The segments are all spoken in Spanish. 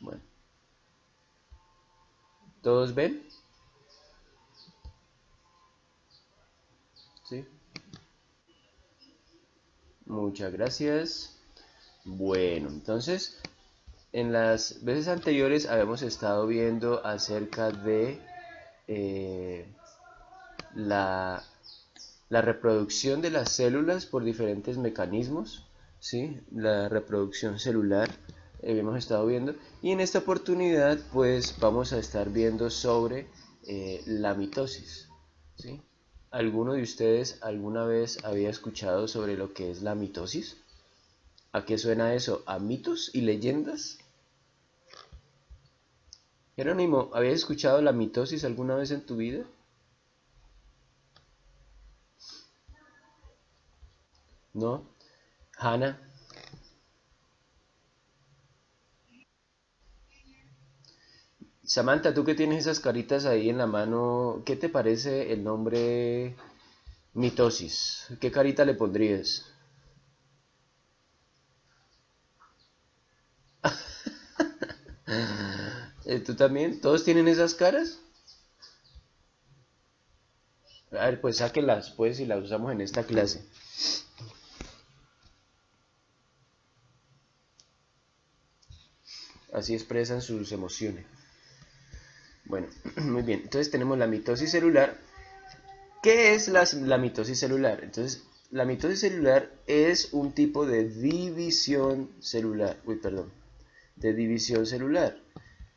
Bueno, ¿todos ven? ¿Sí? Muchas gracias. Bueno, entonces, en las veces anteriores habíamos estado viendo acerca de eh, la, la reproducción de las células por diferentes mecanismos, ¿sí? La reproducción celular hemos estado viendo, y en esta oportunidad pues vamos a estar viendo sobre la mitosis, ¿sí? ¿Alguno de ustedes alguna vez había escuchado sobre lo que es la mitosis? ¿A qué suena eso? ¿A mitos y leyendas? Jerónimo, ¿habías escuchado la mitosis alguna vez en tu vida? ¿No? Hannah, Samantha, tú que tienes esas caritas ahí en la mano, ¿qué te parece el nombre mitosis? ¿Qué carita le pondrías? ¿Tú también? ¿Todos tienen esas caras? A ver, pues sáquenlas pues y las usamos en esta clase. Así expresan sus emociones. Bueno, muy bien. Entonces tenemos la mitosis celular. ¿Qué es la mitosis celular? Entonces, la mitosis celular es un tipo de división celular. Uy, perdón. De división celular.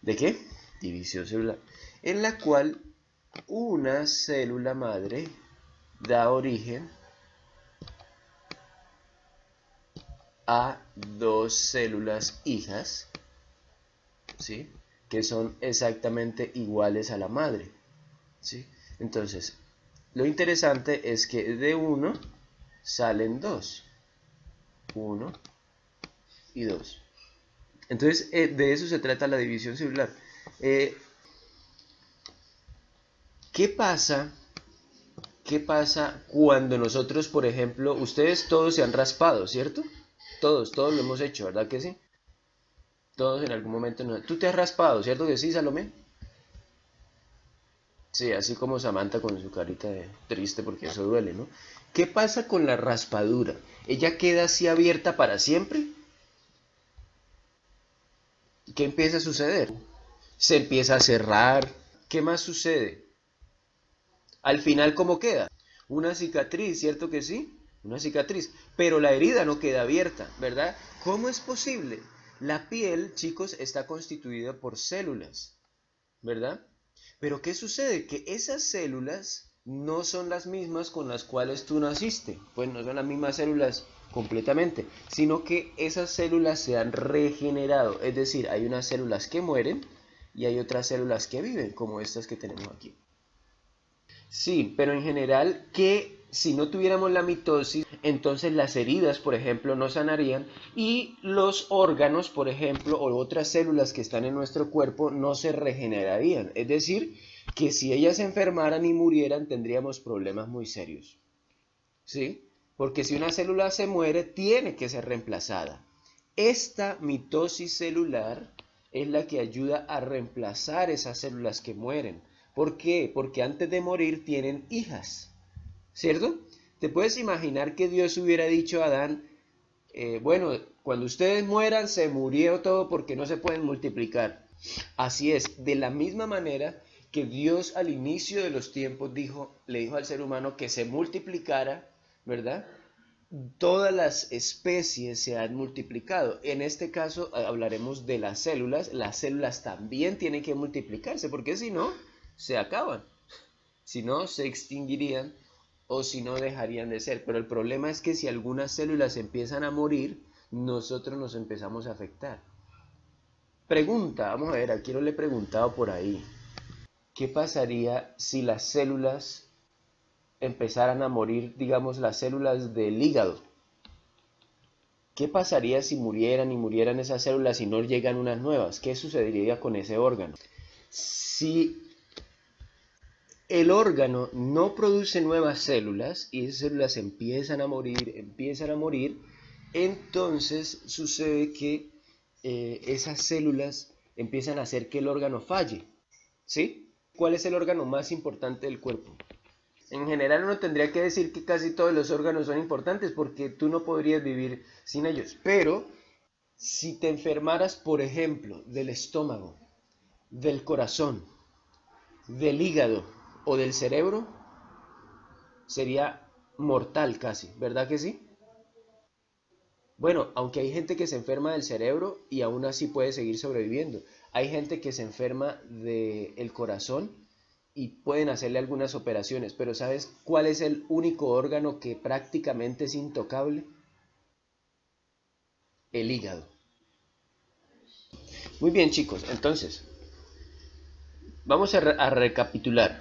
¿De qué? División celular. En la cual una célula madre da origen a dos células hijas, ¿sí? Que son exactamente iguales a la madre, ¿sí? Entonces, lo interesante es que de uno salen dos. Uno y dos. Entonces, de eso se trata la división celular. Eh, ¿Qué pasa? ¿Qué pasa cuando nosotros, por ejemplo, ustedes todos se han raspado, ¿cierto? Todos lo hemos hecho, ¿verdad que sí? Todos en algún momento. Tú te has raspado, ¿cierto que sí, Salomé? Sí, así como Samantha con su carita de triste porque eso duele, ¿no? ¿Qué pasa con la raspadura? ¿Ella queda así abierta para siempre? ¿Qué empieza a suceder? Se empieza a cerrar. ¿Qué más sucede? Al final, ¿cómo queda? Una cicatriz, ¿cierto que sí? Una cicatriz. Pero la herida no queda abierta, ¿verdad? ¿Cómo es posible? La piel, chicos, está constituida por células, ¿verdad? Pero ¿qué sucede? Que esas células no son las mismas con las cuales tú naciste. Pues no son las mismas células completamente, sino que esas células se han regenerado. Es decir, hay unas células que mueren y hay otras células que viven, como estas que tenemos aquí. Sí, pero en general que si no tuviéramos la mitosis, entonces las heridas, por ejemplo, no sanarían y los órganos, por ejemplo, o otras células que están en nuestro cuerpo no se regenerarían. Es decir, que si ellas se enfermaran y murieran, tendríamos problemas muy serios. ¿Sí? Porque si una célula se muere, tiene que ser reemplazada. Esta mitosis celular es la que ayuda a reemplazar esas células que mueren. ¿Por qué? Porque antes de morir tienen hijas, ¿cierto? ¿Te puedes imaginar que Dios hubiera dicho a Adán, bueno, cuando ustedes mueran se murió todo porque no se pueden multiplicar? Así es, de la misma manera que Dios al inicio de los tiempos le dijo al ser humano que se multiplicara, ¿verdad? Todas las especies se han multiplicado. En este caso hablaremos de las células también tienen que multiplicarse, porque si no, se acaban, si no, se extinguirían o si no, dejarían de ser. Pero el problema es que si algunas células empiezan a morir, nosotros nos empezamos a afectar. Pregunta, vamos a ver, aquí lo le he preguntado por ahí. ¿Qué pasaría si las células empezaran a morir, digamos, las células del hígado? ¿Qué pasaría si murieran y murieran esas células y no llegan unas nuevas? ¿Qué sucedería con ese órgano? Si el órgano no produce nuevas células y esas células empiezan a morir, entonces sucede que esas células empiezan a hacer que el órgano falle, ¿sí? ¿Cuál es el órgano más importante del cuerpo? En general uno tendría que decir que casi todos los órganos son importantes porque tú no podrías vivir sin ellos, pero si te enfermaras, por ejemplo, del estómago, del corazón, del hígado o del cerebro, sería mortal casi, ¿verdad que sí? Bueno, aunque hay gente que se enferma del cerebro y aún así puede seguir sobreviviendo. Hay gente que se enferma del corazón y pueden hacerle algunas operaciones, pero ¿sabes cuál es el único órgano que prácticamente es intocable? El hígado. Muy bien, chicos, entonces, vamos a recapitular.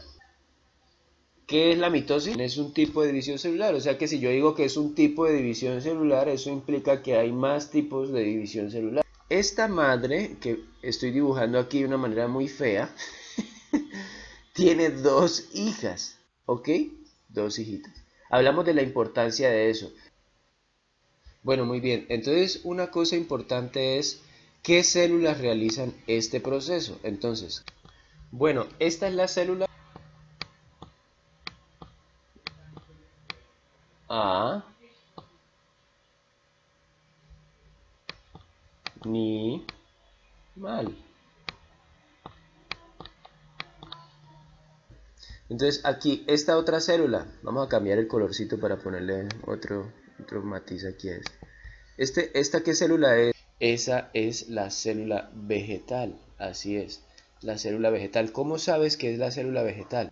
¿Qué es la mitosis? Es un tipo de división celular, o sea que si yo digo que es un tipo de división celular, eso implica que hay más tipos de división celular. Esta madre, que estoy dibujando aquí de una manera muy fea, tiene dos hijas, ¿ok? Dos hijitas. Hablamos de la importancia de eso. Bueno, muy bien. Entonces, una cosa importante es qué células realizan este proceso. Entonces, bueno, esta es la célula A, ni mal. Entonces aquí, esta otra célula, vamos a cambiar el colorcito para ponerle otro matiz aquí a esto. ¿Esta qué célula es? Esa es la célula vegetal, así es, la célula vegetal. ¿Cómo sabes que es la célula vegetal?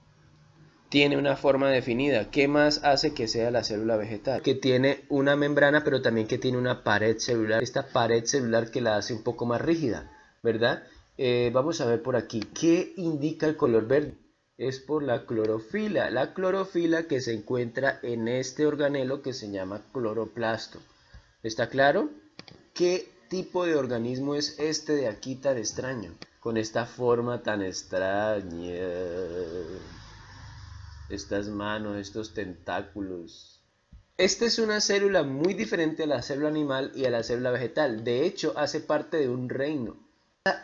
Tiene una forma definida. ¿Qué más hace que sea la célula vegetal? Que tiene una membrana, pero también que tiene una pared celular. Esta pared celular que la hace un poco más rígida, ¿verdad? Vamos a ver por aquí. ¿Qué indica el color verde? Es por la clorofila. La clorofila que se encuentra en este organelo que se llama cloroplasto. ¿Está claro? ¿Qué tipo de organismo es este de aquí tan extraño? Con esta forma tan extraña. Estas manos, estos tentáculos. Esta es una célula muy diferente a la célula animal y a la célula vegetal. De hecho, hace parte de un reino.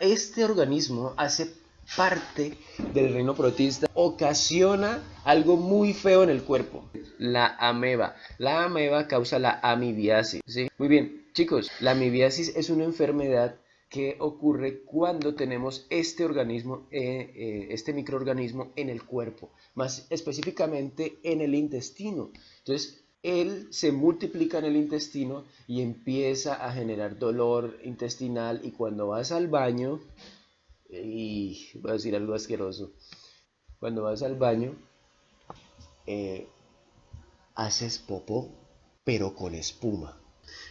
Este organismo hace parte del reino protista. Ocasiona algo muy feo en el cuerpo. La ameba. La ameba causa la amibiasis, ¿sí? Muy bien, chicos, la amibiasis es una enfermedad que ocurre cuando tenemos este organismo, este microorganismo en el cuerpo, más específicamente en el intestino. Entonces, él se multiplica en el intestino y empieza a generar dolor intestinal y cuando vas al baño, y voy a decir algo asqueroso, cuando vas al baño, eh, haces popó, pero con espuma.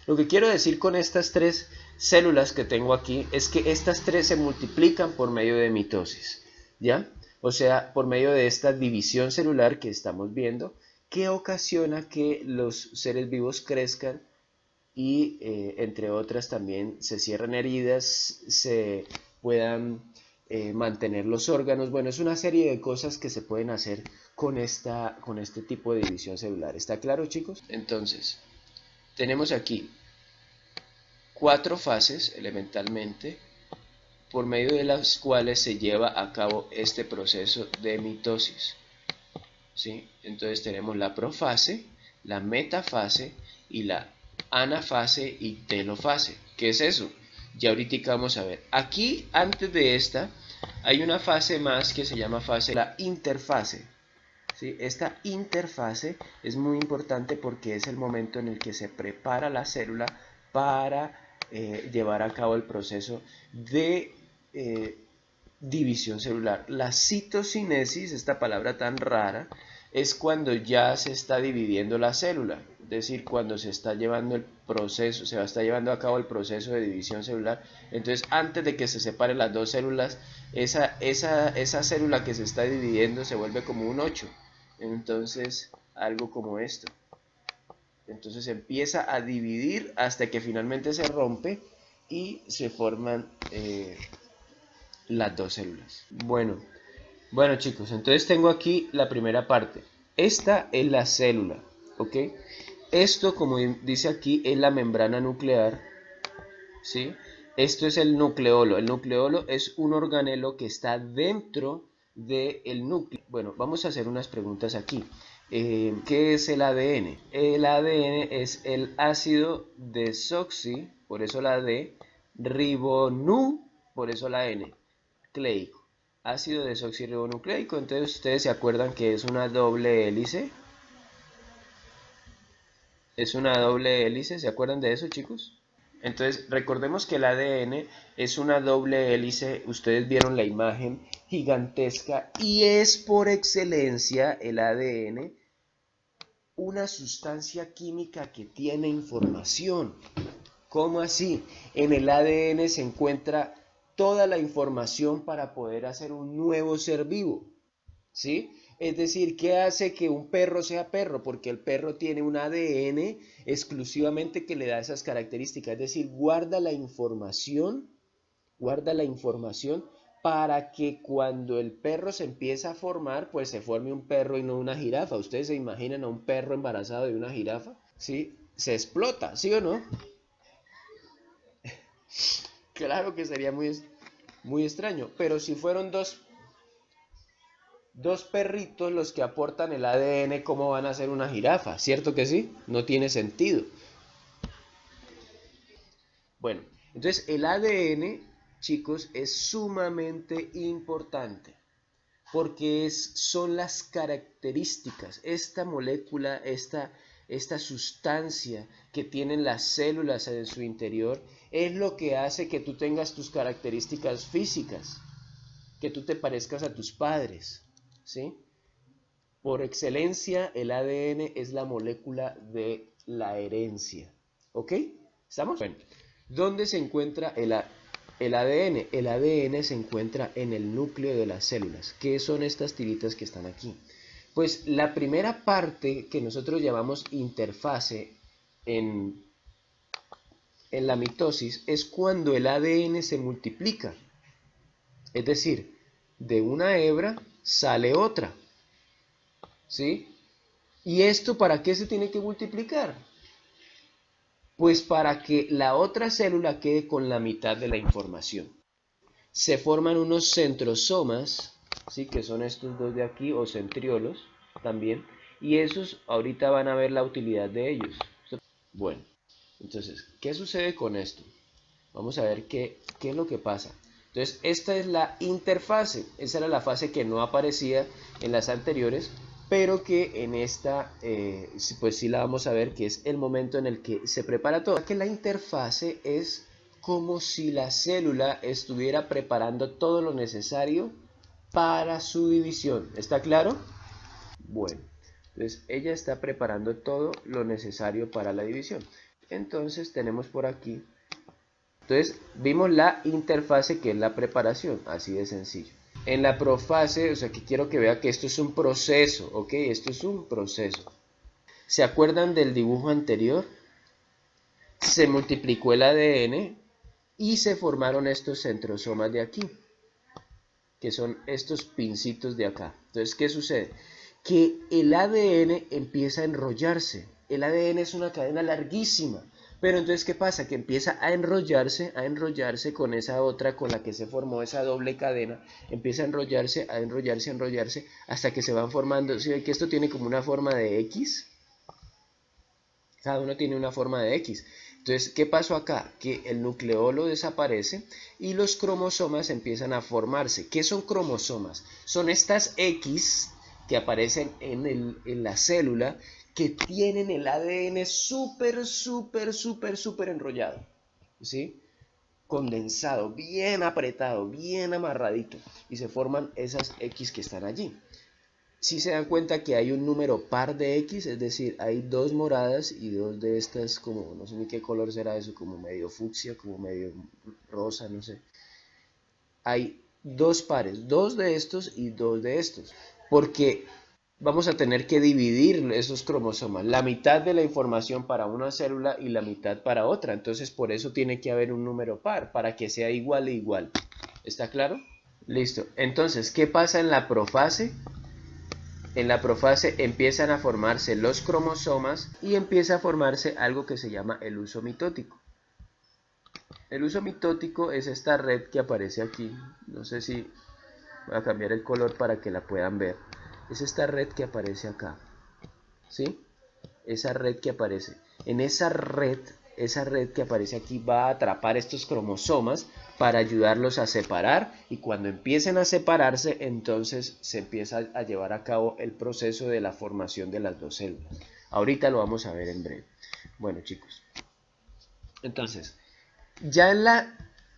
Lo que quiero decir con estas tres células que tengo aquí es que estas tres se multiplican por medio de mitosis, ¿ya? O sea, por medio de esta división celular que estamos viendo, que ocasiona que los seres vivos crezcan y, entre otras, también se cierran heridas, se puedan mantener los órganos. Bueno, es una serie de cosas que se pueden hacer con este tipo de división celular. ¿Está claro, chicos? Entonces, tenemos aquí 4 fases elementalmente por medio de las cuales se lleva a cabo este proceso de mitosis, ¿sí? Entonces tenemos la profase, la metafase y la anafase y telofase. ¿Qué es eso? Ya ahorita vamos a ver. Aquí, antes de esta, hay una fase más que se llama fase, la interfase. ¿Sí? Esta interfase es muy importante porque es el momento en el que se prepara la célula para llevar a cabo el proceso de división celular. La citocinesis, esta palabra tan rara, es cuando ya se está dividiendo la célula, es decir, cuando se está llevando el proceso, se está llevando a cabo el proceso de división celular. Entonces, antes de que se separen las dos células, esa célula que se está dividiendo se vuelve como un 8. Entonces, algo como esto. Entonces empieza a dividir hasta que finalmente se rompe y se forman las dos células. Bueno, chicos, entonces tengo aquí la primera parte. Esta es la célula, ¿ok? Esto, como dice aquí, es la membrana nuclear, ¿sí? Esto es el nucleolo. El nucleolo es un organelo que está dentro del núcleo. Bueno, vamos a hacer unas preguntas aquí. ¿Qué es el ADN? El ADN es el ácido desoxi, por eso la D, ribonú, por eso la N, cleico. Ácido desoxirribonucleico. Entonces ustedes se acuerdan que es una doble hélice. Es una doble hélice, ¿se acuerdan de eso, chicos? Entonces, recordemos que el ADN es una doble hélice, ustedes vieron la imagen gigantesca y es por excelencia el ADN una sustancia química que tiene información. ¿Cómo así? En el ADN se encuentra toda la información para poder hacer un nuevo ser vivo, ¿sí? Es decir, ¿qué hace que un perro sea perro? Porque el perro tiene un ADN exclusivamente que le da esas características, es decir, guarda la información para que cuando el perro se empieza a formar, pues se forme un perro y no una jirafa. ¿Ustedes se imaginan a un perro embarazado de una jirafa? ¿Sí? Se explota, ¿sí o no? Claro que sería muy extraño, pero si fueron dos perritos los que aportan el ADN, ¿cómo van a ser una jirafa? ¿Cierto que sí? No tiene sentido. Bueno, entonces el ADN, chicos, es sumamente importante porque son las características, esta molécula, esta sustancia que tienen las células en su interior, es lo que hace que tú tengas tus características físicas, que tú te parezcas a tus padres, ¿sí? Por excelencia, el ADN es la molécula de la herencia. ¿Ok? ¿Estamos? Bueno, ¿dónde se encuentra el ADN? El ADN se encuentra en el núcleo de las células. ¿Qué son estas tiritas que están aquí? Pues la primera parte que nosotros llamamos interfase en la mitosis es cuando el ADN se multiplica. Es decir, de una hebra sale otra. ¿Sí? ¿Y esto para qué se tiene que multiplicar? Pues para que la otra célula quede con la mitad de la información. Se forman unos centrosomas, ¿sí? Que son estos dos de aquí, o centriolos también, y esos ahorita van a ver la utilidad de ellos. Bueno, entonces, ¿qué sucede con esto? Vamos a ver qué es lo que pasa. Entonces, esta es la interfase, esa era la fase que no aparecía en las anteriores, pero que en esta, pues sí la vamos a ver, que es el momento en el que se prepara todo. Que la interfase es como si la célula estuviera preparando todo lo necesario para su división. ¿Está claro? Bueno, entonces ella está preparando todo lo necesario para la división. Entonces tenemos por aquí, entonces vimos la interfase, que es la preparación, así de sencillo. En la profase, o sea, que quiero que vea que esto es un proceso, ¿ok? Esto es un proceso. ¿Se acuerdan del dibujo anterior? Se multiplicó el ADN y se formaron estos centrosomas de aquí, que son estos pincitos de acá. Entonces, ¿qué sucede? Que el ADN empieza a enrollarse. El ADN es una cadena larguísima. Pero entonces, ¿qué pasa? Que empieza a enrollarse con esa otra con la que se formó esa doble cadena. Empieza a enrollarse, hasta que se van formando. ¿Sí ven que esto tiene como una forma de X? Cada uno tiene una forma de X. Entonces, ¿qué pasó acá? Que el nucleolo desaparece y los cromosomas empiezan a formarse. ¿Qué son cromosomas? Son estas X que aparecen en la célula, que tienen el ADN súper enrollado, ¿sí? Condensado, bien apretado, bien amarradito, y se forman esas X que están allí. Si se dan cuenta que hay un número par de X, es decir, hay dos moradas y dos de estas, como no sé ni qué color será eso, como medio fucsia, como medio rosa, no sé. Hay dos pares, dos de estos y dos de estos, porque vamos a tener que dividir esos cromosomas, la mitad de la información para una célula y la mitad para otra. Entonces, por eso tiene que haber un número par, para que sea igual e igual. ¿Está claro? Listo. Entonces, ¿qué pasa en la profase? En la profase empiezan a formarse los cromosomas y empieza a formarse algo que se llama el uso mitótico. El uso mitótico es esta red que aparece aquí. No sé si voy a cambiar el color para que la puedan ver. Es esta red que aparece acá. ¿Sí? Esa red que aparece. En esa red que aparece aquí va a atrapar estos cromosomas para ayudarlos a separar, y cuando empiecen a separarse, entonces se empieza a llevar a cabo el proceso de la formación de las dos células. Ahorita lo vamos a ver en breve. Bueno, chicos, entonces ya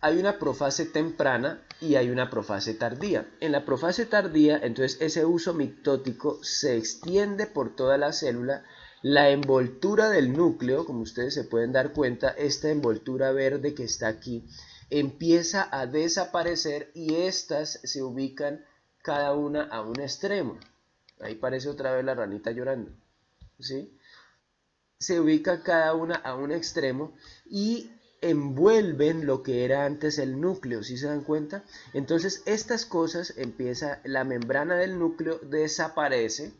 hay una profase temprana y hay una profase tardía. En la profase tardía, entonces ese uso mitótico se extiende por toda la célula. La envoltura del núcleo, como ustedes se pueden dar cuenta, esta envoltura verde que está aquí, empieza a desaparecer y estas se ubican cada una a un extremo. Ahí parece otra vez la ranita llorando, ¿sí? Se ubica cada una a un extremo y envuelven lo que era antes el núcleo, ¿sí se dan cuenta? Entonces estas cosas la membrana del núcleo desaparece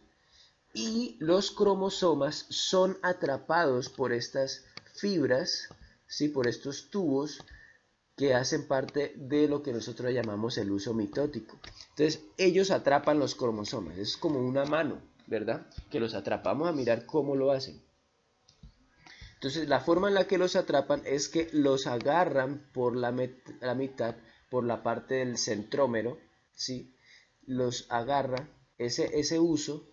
y los cromosomas son atrapados por estas fibras, ¿sí? Por estos tubos que hacen parte de lo que nosotros llamamos el uso mitótico. Entonces ellos atrapan los cromosomas, es como una mano, ¿verdad? Que los atrapamos a mirar cómo lo hacen. Entonces la forma en la que los atrapan es que los agarran por la mitad, por la parte del centrómero, ¿sí? Los agarra ese uso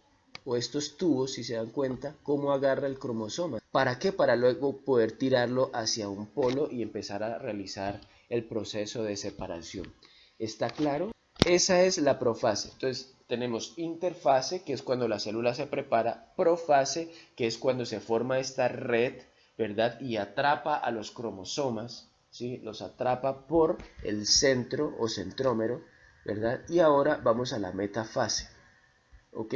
o estos tubos, si se dan cuenta, cómo agarra el cromosoma. ¿Para qué? Para luego poder tirarlo hacia un polo y empezar a realizar el proceso de separación. ¿Está claro? Esa es la profase. Entonces tenemos interfase, que es cuando la célula se prepara, profase, que es cuando se forma esta red, ¿verdad? Y atrapa a los cromosomas, ¿sí? Los atrapa por el centro o centrómero, ¿verdad? Y ahora vamos a la metafase, ¿ok?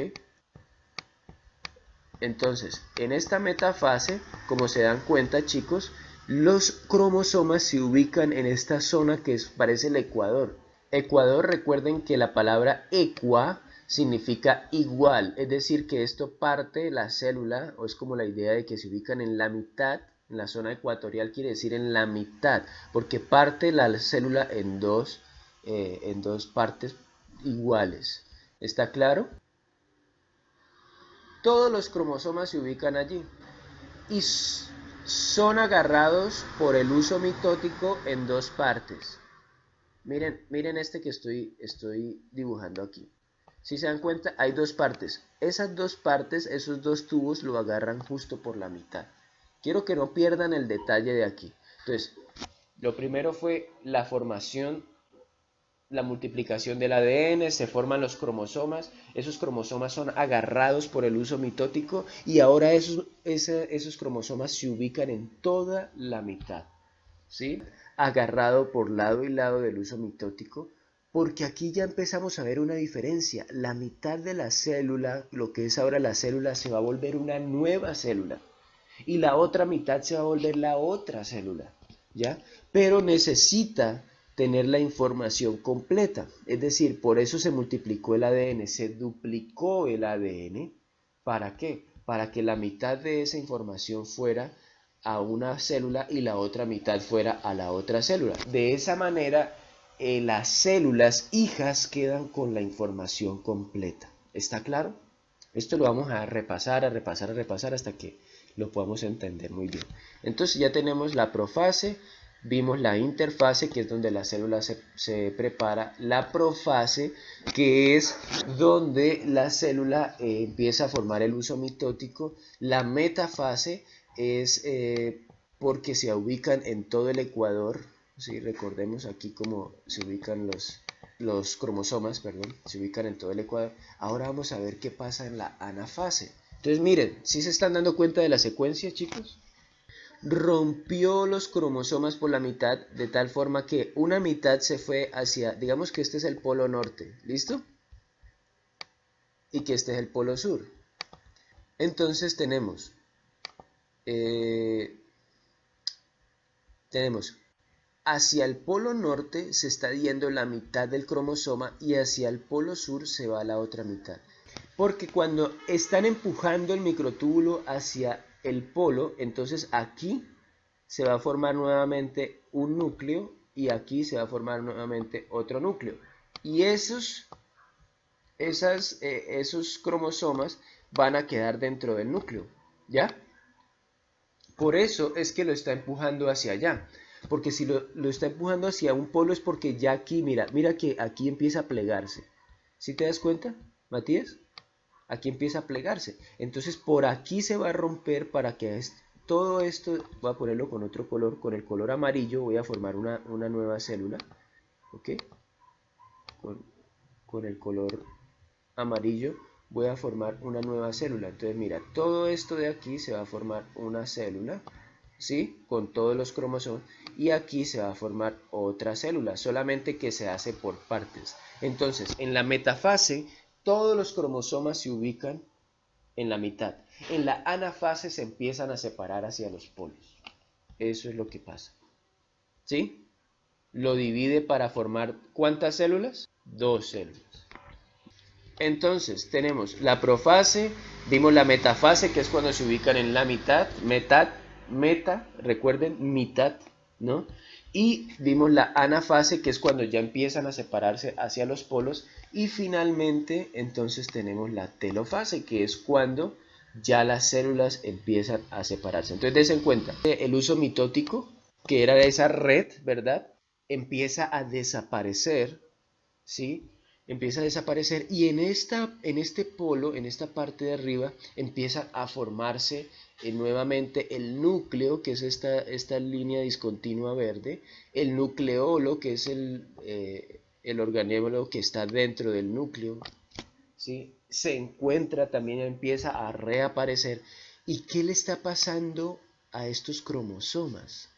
Entonces, en esta metafase, como se dan cuenta, chicos, los cromosomas se ubican en esta zona que parece el ecuador. Ecuador, recuerden que la palabra equa significa igual, es decir, que esto parte la célula, o es como la idea de que se ubican en la mitad, en la zona ecuatorial quiere decir en la mitad, porque parte la célula en dos partes iguales. ¿Está claro? Todos los cromosomas se ubican allí y son agarrados por el uso mitótico en dos partes. Miren este que estoy dibujando aquí. Si se dan cuenta, hay dos partes. Esas dos partes, esos dos tubos lo agarran justo por la mitad. Quiero que no pierdan el detalle de aquí. Entonces, lo primero fue la formación, la multiplicación del ADN, se forman los cromosomas, esos cromosomas son agarrados por el uso mitótico y ahora esos cromosomas se ubican en toda la mitad, ¿sí? Agarrado por lado y lado del uso mitótico, porque aquí ya empezamos a ver una diferencia. La mitad de la célula, lo que es ahora la célula, se va a volver una nueva célula y la otra mitad se va a volver la otra célula, ¿ya? Pero necesita tener la información completa, es decir, por eso se multiplicó el ADN, se duplicó el ADN. ¿Para qué? Para que la mitad de esa información fuera a una célula y la otra mitad fuera a la otra célula. De esa manera, las células hijas quedan con la información completa. ¿Está claro? Esto lo vamos a repasar hasta que lo podamos entender muy bien. Entonces ya tenemos la profase, vimos la interfase, que es donde la célula se prepara, la profase, que es donde la célula empieza a formar el uso mitótico, la metafase es porque se ubican en todo el ecuador, ¿sí? Recordemos aquí cómo se ubican los cromosomas, perdón, se ubican en todo el ecuador. Ahora vamos a ver qué pasa en la anafase. Entonces miren, ¿sí se están dando cuenta de la secuencia, chicos? Rompió los cromosomas por la mitad de tal forma que una mitad se fue hacia, digamos que este es el polo norte, ¿listo? Y que este es el polo sur. Entonces tenemos hacia el polo norte se está yendo la mitad del cromosoma y hacia el polo sur se va la otra mitad. Porque cuando están empujando el microtúbulo hacia el polo, entonces aquí se va a formar nuevamente un núcleo y aquí se va a formar nuevamente otro núcleo. Y esos cromosomas van a quedar dentro del núcleo, ¿ya? Por eso es que lo está empujando hacia allá. Porque si lo está empujando hacia un polo es porque ya aquí, mira que aquí empieza a plegarse. ¿Sí te das cuenta, Matías? Aquí empieza a plegarse. Entonces por aquí se va a romper para que todo esto, voy a ponerlo con otro color, con el color amarillo voy a formar una nueva célula. ¿Ok? Con el color amarillo voy a formar una nueva célula. Entonces mira, todo esto de aquí se va a formar una célula, ¿sí? Con todos los cromosomas, y aquí se va a formar otra célula, solamente que se hace por partes. Entonces, en la metafase, todos los cromosomas se ubican en la mitad. En la anafase se empiezan a separar hacia los polos. Eso es lo que pasa. ¿Sí? Lo divide para formar ¿cuántas células? 2 células. Entonces, tenemos la profase, vimos la metafase, que es cuando se ubican en la mitad, recuerden, mitad, ¿no? Y vimos la anafase, que es cuando ya empiezan a separarse hacia los polos, y finalmente, entonces tenemos la telofase, que es cuando ya las células empiezan a separarse. Entonces, dense en cuenta, el uso mitótico, que era esa red, ¿verdad? Empieza a desaparecer, ¿sí? Empieza a desaparecer y en este polo, en esta parte de arriba, empieza a formarse nuevamente el núcleo, que es esta línea discontinua verde, el nucleolo, que es el organelo que está dentro del núcleo, ¿sí? Se encuentra, también empieza a reaparecer. ¿Y qué le está pasando a estos cromosomas?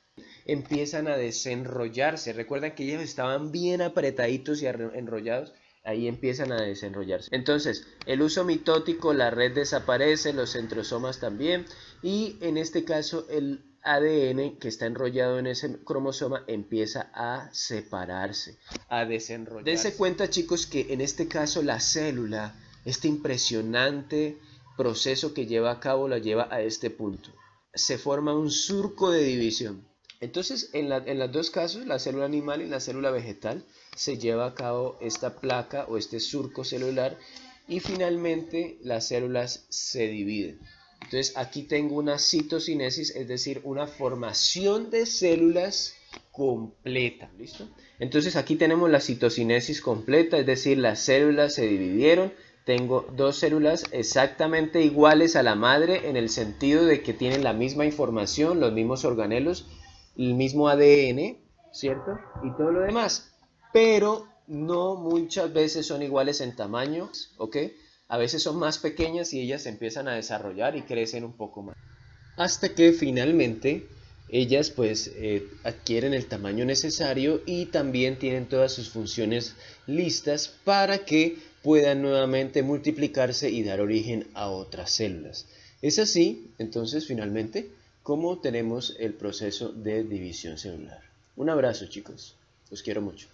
Empiezan a desenrollarse. Recuerdan que ellos estaban bien apretaditos y enrollados. Ahí empiezan a desenrollarse. Entonces, el uso mitótico, la red desaparece, los centrosomas también, y en este caso el ADN que está enrollado en ese cromosoma empieza a separarse, a desenrollarse. Dense cuenta, chicos, que en este caso la célula, este impresionante proceso que lleva a cabo, la lleva a este punto. Se forma un surco de división. Entonces, en los dos casos, la célula animal y la célula vegetal, se lleva a cabo esta placa o este surco celular y finalmente las células se dividen. Entonces, aquí tengo una citocinesis, es decir, una formación de células completa. ¿Listo? Entonces, aquí tenemos la citocinesis completa, es decir, las células se dividieron. Tengo dos células exactamente iguales a la madre en el sentido de que tienen la misma información, los mismos organelos, el mismo ADN, ¿cierto? Y todo lo demás, pero no muchas veces son iguales en tamaño, ¿ok? A veces son más pequeñas y ellas se empiezan a desarrollar y crecen un poco más. Hasta que finalmente ellas pues adquieren el tamaño necesario y también tienen todas sus funciones listas para que puedan nuevamente multiplicarse y dar origen a otras células. Es así, entonces, finalmente, como tenemos el proceso de división celular. Un abrazo, chicos. Los quiero mucho.